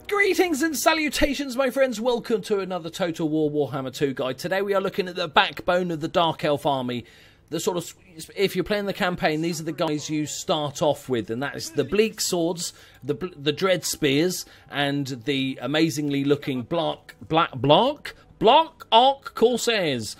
Greetings and salutations, my friends. Welcome to another Total War Warhammer 2 guide. Today we are looking at the backbone of the Dark Elf army. The sort of, if you're playing the campaign, these are the guys you start off with, and that is the Bleakswords, the Dreadspears, and the amazingly looking Black Arc Corsairs.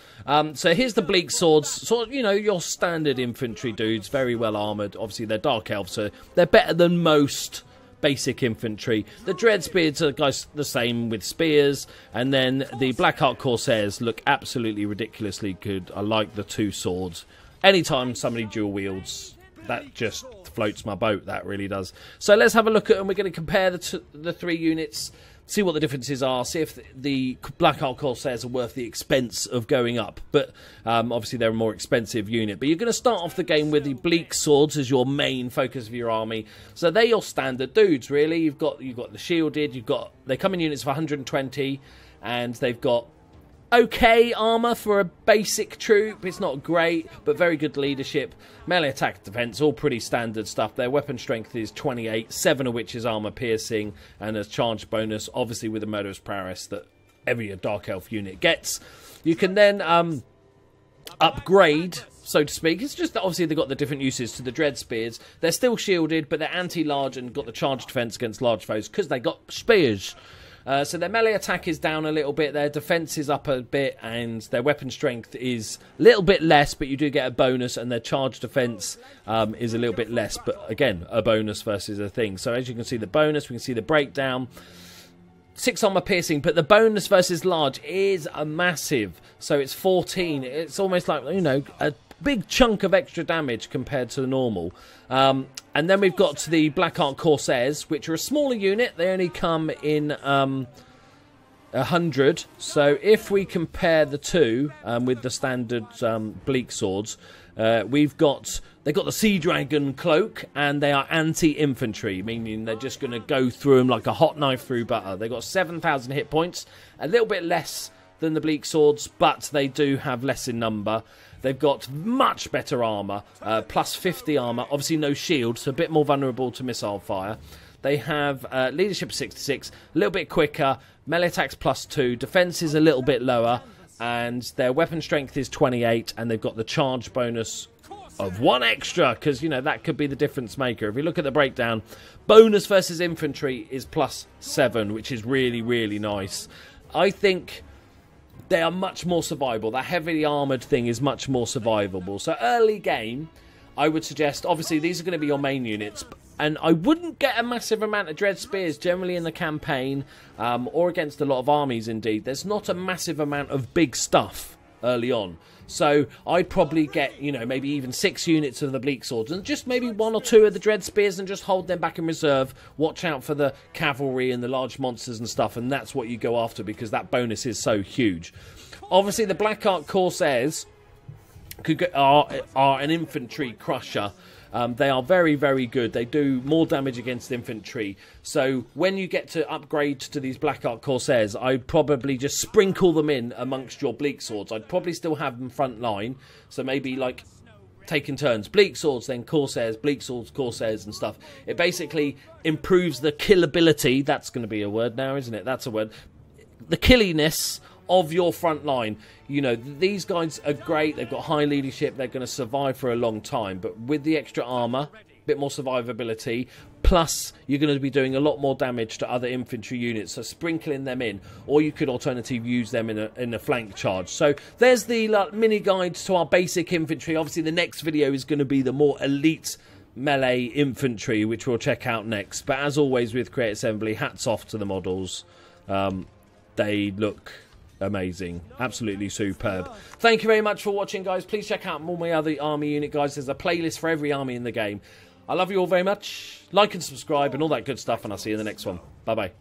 So here's the Bleakswords, sort of, you know, your standard infantry dudes, very well armoured. Obviously they're Dark Elves, so they're better than most basic infantry. The Dreadspears are guys the same with spears, and then the Black Arc Corsairs look absolutely ridiculously good. I like the two swords. Anytime somebody dual wields, that just floats my boat, that really does. So let's have a look at them. We're going to compare the three units, see what the differences are, see if the Black Arc Corsairs are worth the expense of going up. But obviously they're a more expensive unit. But you're going to start off the game with the Bleakswords as your main focus of your army. So they're your standard dudes, really. You've got the shielded, they come in units of 120, and they've got okay armour for a basic troop. It's not great, but very good leadership. Melee attack, defence, all pretty standard stuff. Their weapon strength is 28, 7 of which is armour piercing, and a charge bonus, obviously with a murderous prowess that every Dark Elf unit gets. You can then upgrade, so to speak. It's just that obviously they've got the different uses to the Dreadspears. They're still shielded, but they're anti-large and got the charge defence against large foes because they got spears. So their melee attack is down a little bit, their defense is up a bit, and their weapon strength is a little bit less, but you do get a bonus, and their charge defense is a little bit less, but again, a bonus versus a thing. So as you can see the bonus, we can see the breakdown. 6 armor piercing, but the bonus versus large is a massive. So it's 14. It's almost like, you know, a big chunk of extra damage compared to the normal. And then we've got the Black Arc Corsairs, which are a smaller unit. They only come in 100. So if we compare the two with the standard Bleakswords, they've got the Sea Dragon cloak, and they are anti-infantry, meaning they're just going to go through them like a hot knife through butter. They've got 7,000 hit points, a little bit less than the Bleakswords, but they do have less in number. They've got much better armour, plus 50 armour, obviously no shield, so a bit more vulnerable to missile fire. They have leadership 66, a little bit quicker, melee attacks plus 2, defence is a little bit lower, and their weapon strength is 28, and they've got the charge bonus of 1 extra, because, you know, that could be the difference maker. If you look at the breakdown, bonus versus infantry is plus 7, which is really, really nice. I think they are much more survivable. That heavily armoured thing is much more survivable. So early game, I would suggest, obviously these are going to be your main units, and I wouldn't get a massive amount of Dreadspears generally in the campaign, or against a lot of armies indeed. There's not a massive amount of big stuff early on. So I'd probably get, you know, maybe even 6 units of the Bleakswords, and just maybe 1 or 2 of the Dreadspears, and just hold them back in reserve. Watch out for the cavalry and the large monsters and stuff, and that's what you go after, because that bonus is so huge. Obviously the Black Arc Corsairs are an infantry crusher. They are very, very good. They do more damage against infantry. So when you get to upgrade to these Black Arc Corsairs, I'd probably just sprinkle them in amongst your Bleakswords. I'd probably still have them front line. So maybe like taking turns. Bleakswords, then Corsairs, Bleakswords, Corsairs and stuff. It basically improves the killability. That's going to be a word now, isn't it? That's a word. The killiness of your front line. You know, these guys are great. They've got high leadership. They're going to survive for a long time. But with the extra armour, a bit more survivability, plus you're going to be doing a lot more damage to other infantry units. So sprinkling them in, or you could alternatively use them in a flank charge. So there's the mini guides to our basic infantry. Obviously the next video is going to be the more elite melee infantry, which we'll check out next. But as always with Create Assembly, hats off to the models. They look amazing, absolutely superb. Thank you very much for watching, guys. Please check out all my other army unit guys. There's a playlist for every army in the game. I love you all very much. Like and subscribe and all that good stuff, and I'll see you in the next one. Bye bye.